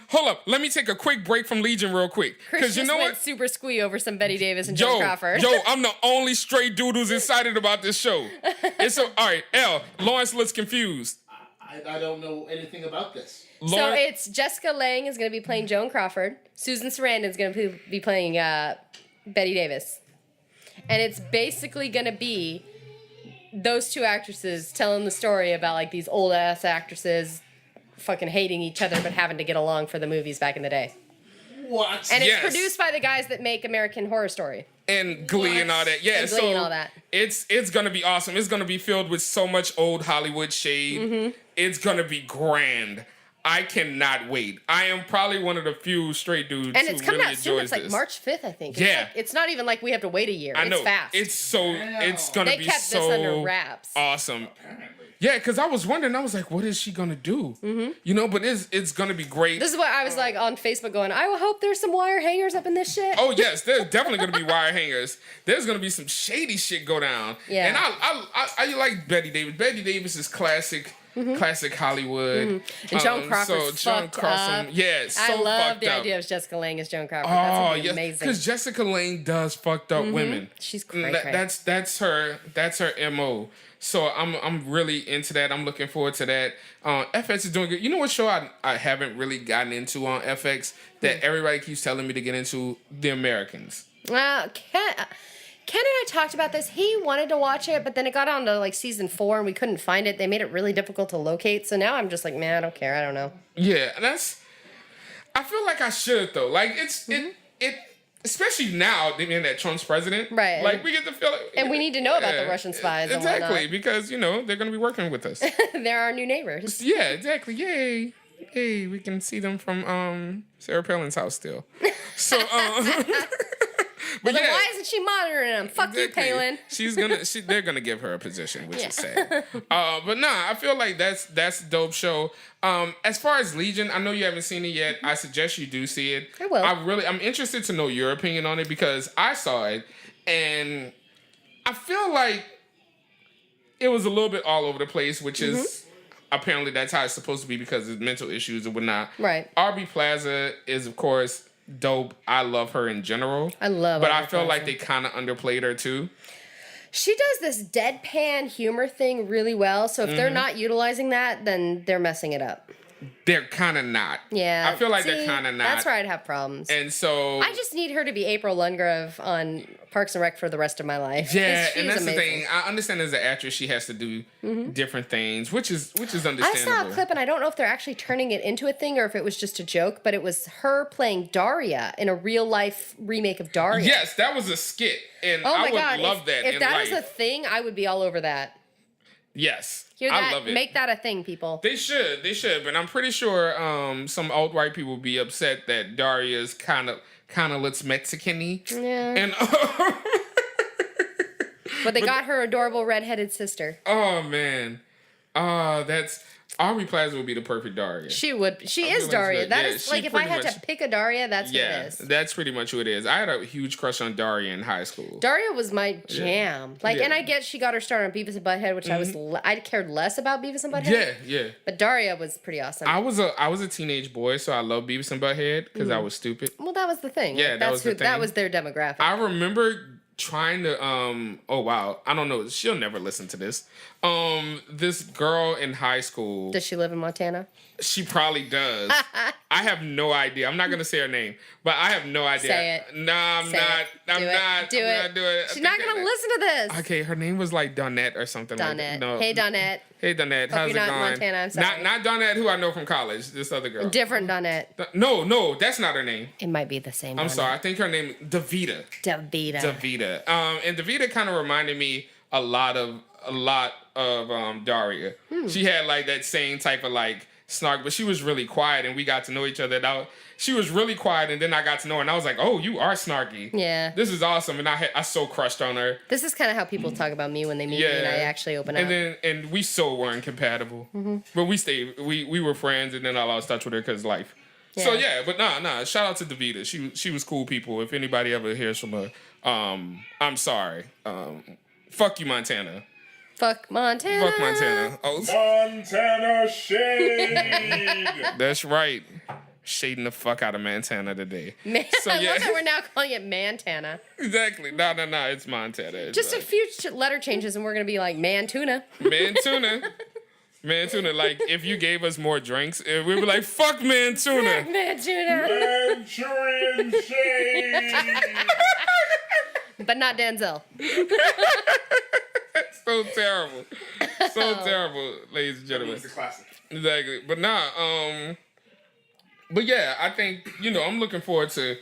Hold up. Let me take a quick break from Legion real quick. Chris Because you just know went what? super squee over some Betty Davis and Joan Crawford. I'm the only straight dude who's excited about this show. All right, Lawrence looks confused. I don't know anything about this. So it's Jessica Lange is going to be playing Joan Crawford. Susan Sarandon is going to be playing Betty Davis. And it's basically going to be those two actresses telling the story about like these old ass actresses fucking hating each other but having to get along for the movies back in the day. What? And Yes. it's produced by the guys that make American Horror Story. and Glee and all that. Yeah, And Glee and all that. It's gonna be awesome. It's gonna be filled with so much old Hollywood shade. Mm-hmm. It's gonna be grand. I cannot wait. I am probably one of the few straight dudes And who it's coming really out soon. enjoys It's like this. March 5th, I think. Yeah. It's not even like we have to wait a year. I know. It's fast. It's gonna They be kept so this under wraps. awesome. Yeah, because I was wondering. I was like, what is she gonna do? Mm-hmm. You know, but it's gonna be great. This is what I was like on Facebook going, I hope there's some wire hangers up in this shit. Oh yes, there's definitely gonna be wire hangers. There's gonna be some shady shit go down. Yeah. And I like Betty Davis. Betty Davis is classic Hollywood. And Joan Crawford's fucked up. Yeah, so I love fucked the up. idea of Jessica Lange as Joan Crawford. Oh That's gonna be yes, amazing. because Jessica Lange does fucked up women. She's And cray-cray. That's her MO. So I'm really into that. I'm looking forward to that. FX is doing good. You know what show I haven't really gotten into on FX that everybody keeps telling me to get into? The Americans. Ken and I talked about this. He wanted to watch it, but then it got on to like season 4 and we couldn't find it. They made it really difficult to locate. So now I'm just like, man, I don't care. I don't know. Yeah, and I feel like I should though. Like it especially now being that Trump's president. Right. Like we get to feel it. And we need to know about the Russian spies and Exactly, whatnot. because they're gonna be working with us. They're our new neighbors. Yeah, exactly. Yay. Hey, we can see them from Sarah Palin's house still. So But then why isn't she monitoring them? Fuck exactly. you, Palin. They're gonna give her a position, which is sad. But nah, I feel like that's a dope show. As far as Legion, I know you haven't seen it yet. I suggest you do see it. I will. I'm interested to know your opinion on it because I saw it and I feel like it was a little bit all over the place, which is apparently that's how it's supposed to be because of mental issues and whatnot. Right. Aubrey Plaza is of course dope. I love her in general. I love But Aubrey I feel like Plaza. they kind of underplayed her too. She does this deadpan humor thing really well. So if they're not utilizing that, then they're messing it up. They're kind of not. Yeah. I feel like See, they're kind of not. That's where I'd have problems. And so I just need her to be April Lundgrove on Parks and Rec for the rest of my life. yeah, 'Cause she and is that's amazing. the thing. I understand as an actress she has to do different things, which is understandable. I saw a clip and I don't know if they're actually turning it into a thing or if it was just a joke, but it was her playing Daria in a real life remake of Daria. Yes, that was a skit, and Oh my I would God. love that If in that life. was a thing, I would be all over that. Yes. Hear I that? love it. Make that a thing, people. They should, but I'm pretty sure some old white people will be upset that Daria's kind of looks Mexican-y. Yeah. And But they got her adorable redheaded sister. oh man, that's Aubrey Plaza would be the perfect Daria. She would. She is like Daria. that. That Yeah, is she like if I pretty had much- to pick a Daria, that's what Yeah, it is. that's pretty much who it is. I had a huge crush on Daria in high school. Daria was my jam. Like, Yeah. and I get she got her start on Beavis and Butthead, which I cared less about Beavis and Butthead. Yeah. But Daria was pretty awesome. I was a teenage boy, so I loved Beavis and Butthead because I was stupid. Well, that was the thing. Yeah, Like, that was the that thing. was their demographic. I remember trying to oh wow, I don't know, she'll never listen to this. This girl in high school, Does she live in Montana? she probably does. I have no idea. I'm not gonna say her name, but I have no idea. Say it. No, I'm Say not. it. I'm Do it. not. Do I'm it. not doing it. I She's think not gonna listen to this. Okay, her name was like Donette or something like Donette. that. No. Hey, Donette. Hey Donette, how's you're it not in going? Montana, I'm sorry. Not Donette, who I know from college. This other girl. Different Donette. No, that's not her name. It might be the same. I'm Donette. sorry. I think her name Davita. Davida. Davita. And Davita kind of reminded me a lot of Daria. She had like that same type of like snark, but she was really quiet, and we got to know each other. She was really quiet, and then I got to know her, and I was like, "Oh, you are snarky. Yeah. This is awesome." And I so crushed on her. This is kind of how people talk about me when they meet me and I actually open up. And we so weren't compatible, but we stayed. We were friends, and then I lost touch with her because life. So Yeah. but nah. Shout out to Davita. She was cool people. If anybody ever hears from her, I'm sorry. Fuck you, Montana. Fuck Montana. Fuck Montana. Oh, Montana shade. that's right. Shading the fuck out of Montana today. Man, So, I yeah. love that we're now calling it Mantana. Exactly. No. It's Montana. It's Just a few letter changes and we're going to be like Mantuna. Mantuna. Mantuna. Like, if you gave us more drinks, we'd be like, fuck Mantuna. Mantuna. Manchurian shade. But not Denzel. So terrible. So terrible, ladies and gentlemen. It's a classic. Exactly. But but yeah, I think, I'm looking forward to,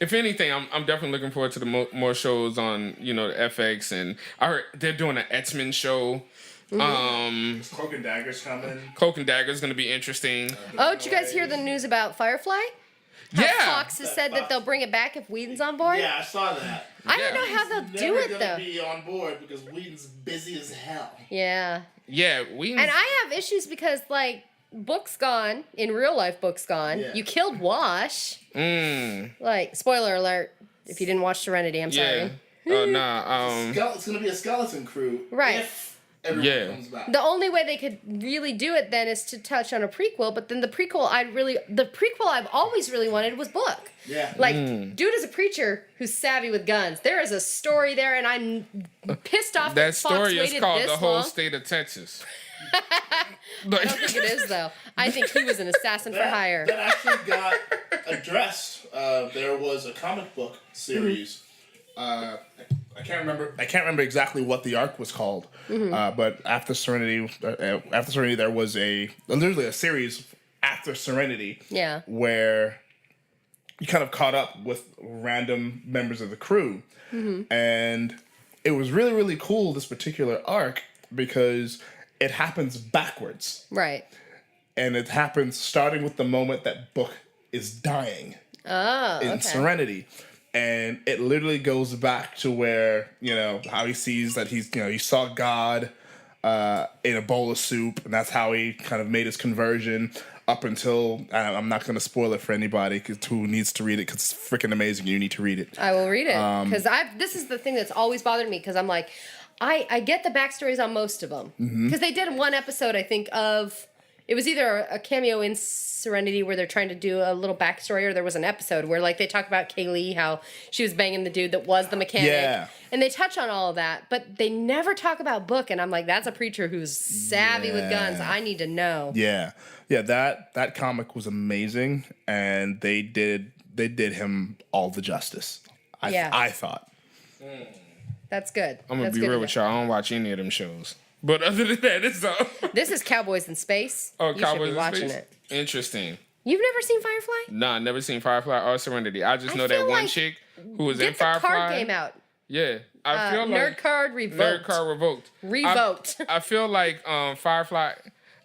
if anything, I'm definitely looking forward to the more shows on, the FX, and I heard they're doing an X-Men show. Cloak and Dagger's coming. Cloak and Dagger is going to be interesting. Oh, did you guys hear the news about Firefly? Yeah. Fox has said that they'll bring it back if Whedon's on board. Yeah, I saw that. I don't know how they'll do it Never gonna though. be on board because Whedon's busy as hell. Yeah. Yeah, we. And I have issues because, like, Book's gone. In real life, Book's gone. Yeah. You killed Wash. Mm, Like, spoiler alert if you didn't watch Serenity, I'm yeah. sorry. Oh, nah. It's gonna be a skeleton crew. Right. If everyone Yeah. comes back. The only way they could really do it then is to touch on a prequel, but then the prequel I've always really wanted was Book. Yeah. Like, dude is a preacher who's savvy with guns. There is a story there, and I'm pissed off That Fox story is waited called this The Whole long. State of Texas. I don't think it is, though. I think he was an assassin for hire. That actually got addressed. There was a comic book series. I can't remember exactly what the arc was called. But after Serenity, there was literally a series after Serenity. Yeah. Where you kind of caught up with random members of the crew, and it was really really cool, this particular arc, because it happens backwards. Right. And it happens starting with the moment that Book is dying Oh, in okay. Serenity. And it literally goes back to where, how he sees that he saw God in a bowl of soup, and that's how he kind of made his conversion up until, I'm not going to spoil it for anybody who needs to read it, because it's freaking amazing. You need to read it. I will read it because this is the thing that's always bothered me because I'm like, I get the backstories on most of them because they did one episode I think of it was either a cameo in Serenity where they're trying to do a little backstory, or there was an episode where like they talk about Kaylee, how she was banging the dude that was the mechanic, Yeah. and they touch on all of that, but they never talk about Book, and I'm like, that's a preacher who's savvy with guns. I need to know. Yeah, that comic was amazing, and they did him all the justice. I thought. That's good. I'm gonna That's be good real to with know. y'all. I don't watch any of them shows. But other than that, it's all. This is Cowboys in Space. Oh, You should Cowboys be in watching Space? it. Interesting. You've never seen Firefly? Nah, never seen Firefly or Serenity. I just I know that feel one like- chick who was in Get the Firefly. card game out. Yeah. I feel Nerd like card revoked. Nerd card revoked. Revoked. I feel like Firefly.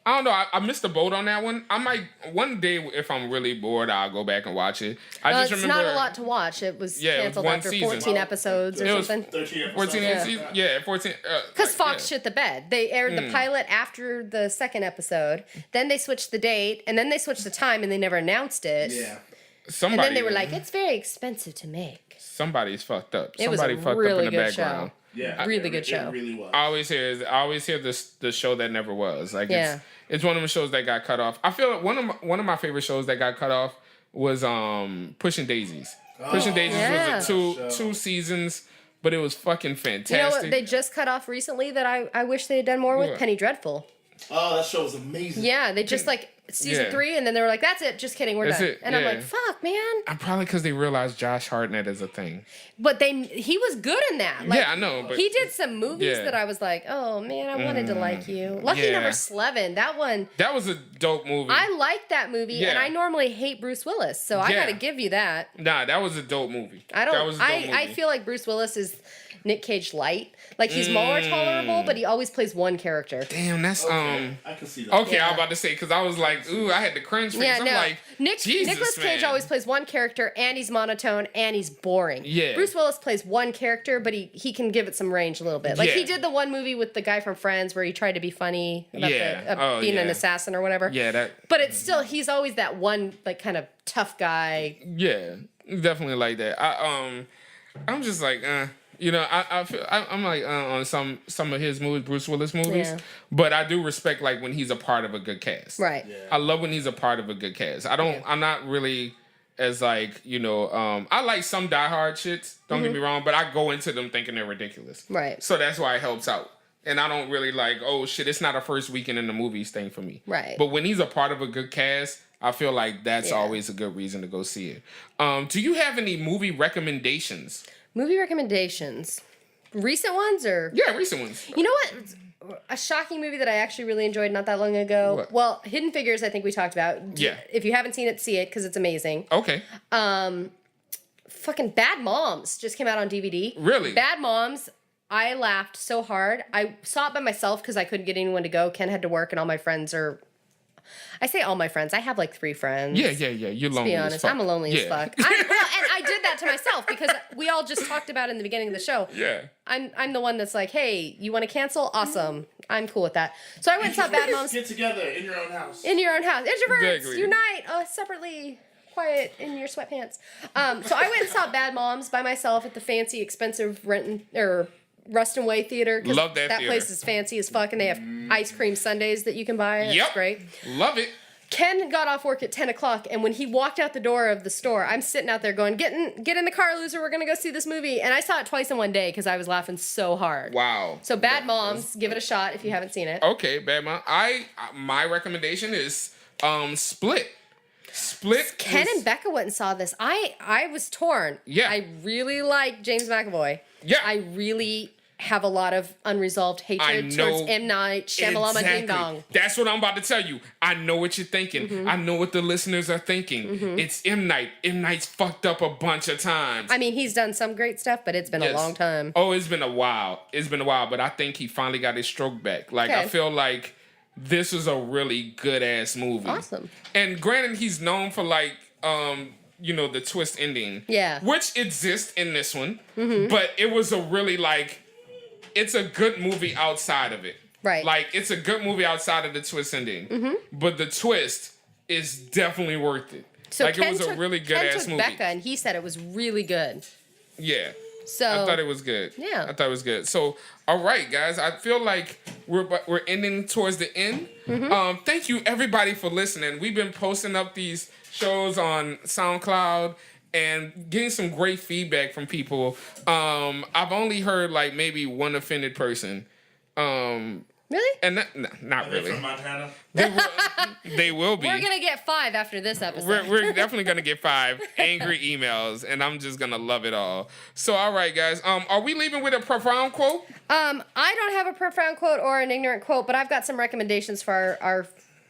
I don't know. I missed the boat on that one. I might one day if I'm really bored, I'll go back and watch it. I just It's remember not a lot to watch. It was Yeah, it was canceled one after season. 14 episodes or It was something. 13 episodes. 14 season. Yeah, 14. Because like, Fox yeah. shit the bed. They aired the pilot after the second episode. Then they switched the date, and then they switched the time, and they never announced it. Yeah. And Somebody. then they were like, "It's very expensive to make." somebody's fucked up. It was a Somebody fucked really up in the good background. Yeah. Really good show. It really was. I always hear this the show that never was. Like Yeah. it's one of the shows that got cut off. I feel like one of my favorite shows that got cut off was Pushing Daisies. Pushing Daisies Yeah. was a two seasons, but it was fucking fantastic. You know what they just cut off recently that I wish they had done more with? What? Penny Dreadful. Oh, that show was amazing. Yeah, they just like season Yeah. 3, and then they were like, "That's it, just kidding, we're That's done." it, And I'm yeah. like, "Fuck, man!" I'm probably because they realized Josh Hartnett is a thing. But he was good in that. Like, Yeah, I know, but- he did some movies Yeah. that I was like, "Oh man, I wanted to like you." Lucky yeah. Number 11, that one. That was a dope movie. I like that movie, and Yeah. I normally hate Bruce Willis, so I Yeah. got to give you that. Nah, that was a dope movie. I That don't. was a dope movie. I feel like Bruce Willis is Nick Cage light. Like he's more tolerable, but he always plays one character. Damn, that's Okay, I can see that. Okay, I Yeah. was about to say because I was like, ooh, I had the cringe face. Yeah, I'm no. like, Jesus, Nicolas Cage man. always plays one character, and he's monotone, and he's boring. Yeah. Bruce Willis plays one character, but he can give it some range a little bit. Like Yeah. he did the one movie with the guy from Friends where he tried to be funny about Yeah. being an yeah. assassin or whatever. Yeah, that. But it's still he's always that one like kind of tough guy. Yeah, definitely like that. I'm just like, you know, I'm like on some of his movies, Bruce Willis movies, Yeah. but I do respect like when he's a part of a good cast. Right. Yeah. I love when he's a part of a good cast. I'm not really as like, you know, I like some Die Hard shits. Don't get me wrong, but I go into them thinking they're ridiculous. Right. So that's why it helps out. And I don't really like, oh shit, it's not a first weekend in the movies thing for me. Right. But when he's a part of a good cast, I feel like that's Yeah. always a good reason to go see it. Do you have any movie recommendations? Movie recommendations. Recent ones or Yeah, recent ones. You know what? A shocking movie that I actually really enjoyed not that long ago. What? Well, Hidden Figures, I think we talked about. Yeah. If you haven't seen it, see it because it's amazing. Okay. Fucking Bad Moms just came out on DVD. Really? Bad Moms. I laughed so hard. I saw it by myself because I couldn't get anyone to go. Ken had to work, and all my friends are. I say all my friends. I have like 3 friends. Yeah. You're lonely. Be as honest, fuck. I'm a lonely as Yeah. fuck. And I did that to myself because we all just talked about it in the beginning of the show. Yeah. I'm the one that's like, hey, you want to cancel? Awesome. I'm cool with that. So I went and saw Bad Moms Get together in your own house. in your own house. Introverts, Exactly. unite separately. Quiet in your sweatpants. So I went and saw Bad Moms by myself at the fancy, expensive Ruston Way Theater. 'Cause Love that That theater. place is fancy as fuck, and they have ice cream sundaes that you can buy. It's Yep. great. Love it. Ken got off work at 10 o'clock, and when he walked out the door of the store, I'm sitting out there going, get in the car, loser, we're gonna go see this movie. And I saw it twice in one day because I was laughing so hard. Wow. So Bad Moms, give it a shot if you haven't seen it. Okay, Bad Mom. My recommendation is Split. Split. Ken was- and Becca went and saw this. I was torn. Yeah. I really like James McAvoy. Yeah. I really have a lot of unresolved hatred towards M. Night Shyamalama Ding Dong. That's what I'm about to tell you. I know what you're thinking. Mm-hmm. I know what the listeners are thinking. It's M. Night. M. Night's fucked up a bunch of times. I mean, he's done some great stuff, but it's been a Yes. long time. Oh, it's been a while. But I think he finally got his stroke back. Like, I Okay. feel like this was a really good ass movie. Awesome. And granted, he's known for like, you know, the twist ending. Yeah. Which exists in this one. But it was a really like, it's a good movie outside of it. Right. Like, it's a good movie outside of the twist ending. But the twist is definitely worth it. So like, Ken it was a took- really good Ken ass took movie. Becca, and he said it was really good. Yeah. So I thought it was good. Yeah. I thought it was good. So, all right, guys. I feel like we're ending towards the end. Thank you everybody for listening. We've been posting up these shows on SoundCloud and getting some great feedback from people. I've only heard like maybe one offended person. really, And not Are they really. from Montana? They will be. we're gonna get 5 after this episode. We're definitely gonna get 5 angry emails, and I'm just gonna love it all. So, all right, guys. Are we leaving with a profound quote? I don't have a profound quote or an ignorant quote, but I've got some recommendations for our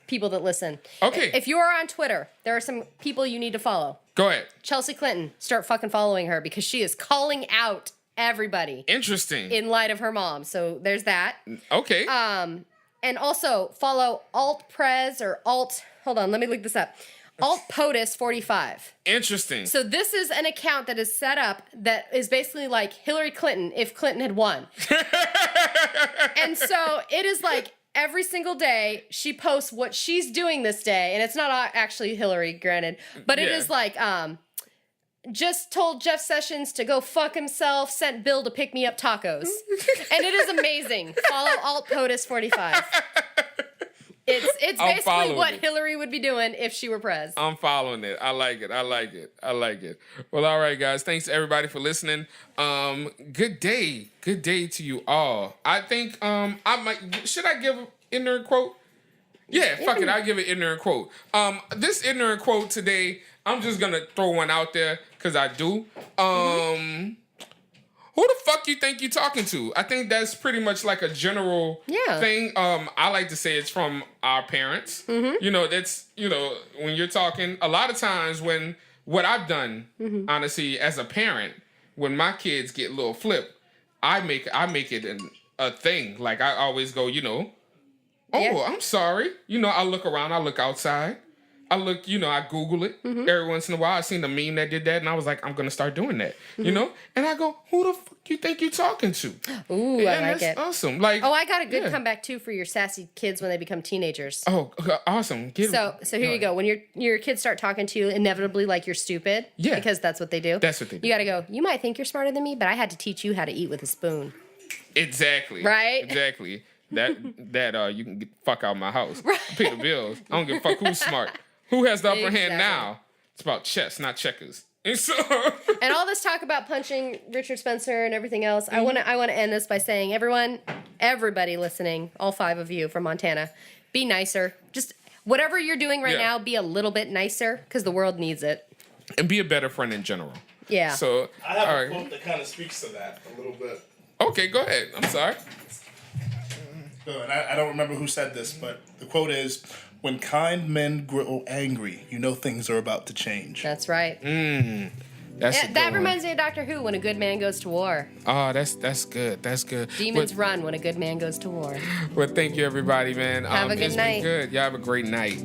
people that listen. Okay. If you are on Twitter, there are some people you need to follow. Go ahead. Chelsea Clinton, start fucking following her because she is calling out everybody Interesting. in light of her mom. So there's that. Okay. And also follow Alt Prez or Alt. Hold on, let me look this up. Alt POTUS 45. Interesting. So this is an account that is set up that is basically like Hillary Clinton if Clinton had won. And so it is like every single day she posts what she's doing this day, and it's not actually Hillary, granted, but it Yeah. is like just told Jeff Sessions to go fuck himself, sent Bill to pick me up tacos. And it is amazing. Follow Alt POTUS 45. It's I'm basically following what it. Hillary would be doing if she were pres. I'm following it. I like it. I like it. I like it. Well, all right, guys. Thanks everybody for listening. Good day. Good day to you all. I think should I give an ignorant quote? Yeah, fuck it. I'll give an ignorant quote. This ignorant quote today, I'm just gonna throw one out there because I do. Who the fuck you think you talking to? I think that's pretty much like a general thing. I like to say it's from our parents. You know, that's, you know, when you're talking, a lot of times when what I've done, honestly, as a parent, when my kids get a little flip, I make it a thing. Like I always go, you know, I'm sorry. You know, I look around, I look outside. I look, you know, I Google it every once in a while. I seen the meme that did that, and I was like, I'm gonna start doing that, you know. And I go, who the fuck you think you talking to? Ooh, And I like that's it. awesome. Like, Oh, I got a good yeah. comeback too for your sassy kids when they become teenagers. Oh, awesome. So here you go. When your kids start talking to you, inevitably like you're stupid. Yeah. Because that's what they do. That's what they do. You got to go. You might think you're smarter than me, but I had to teach you how to eat with a spoon. Exactly. Right? Exactly. That you can get the fuck out of my house. Pay the bills. I don't give a fuck who's smart. Who has the upper hand Exactly. now? It's about chess, not checkers. And so And all this talk about punching Richard Spencer and everything else, I want to end this by saying, everybody listening, all 5 of you from Montana, be nicer. Just whatever you're doing right Yeah. now, be a little bit nicer because the world needs it. and be a better friend in general. Yeah. So I have all a right. quote that kind of speaks to that a little bit. Okay, go ahead. I'm sorry. And I don't remember who said this, but the quote is, "When kind men grow angry, you know things are about to change." That's right. That's a that good one. reminds me of Doctor Who, when a good man goes to war. Oh, that's good. That's good. Demons run when a good man goes to war. Well, thank you, everybody, man. Have a good it's night. been good. Y'all have a great night.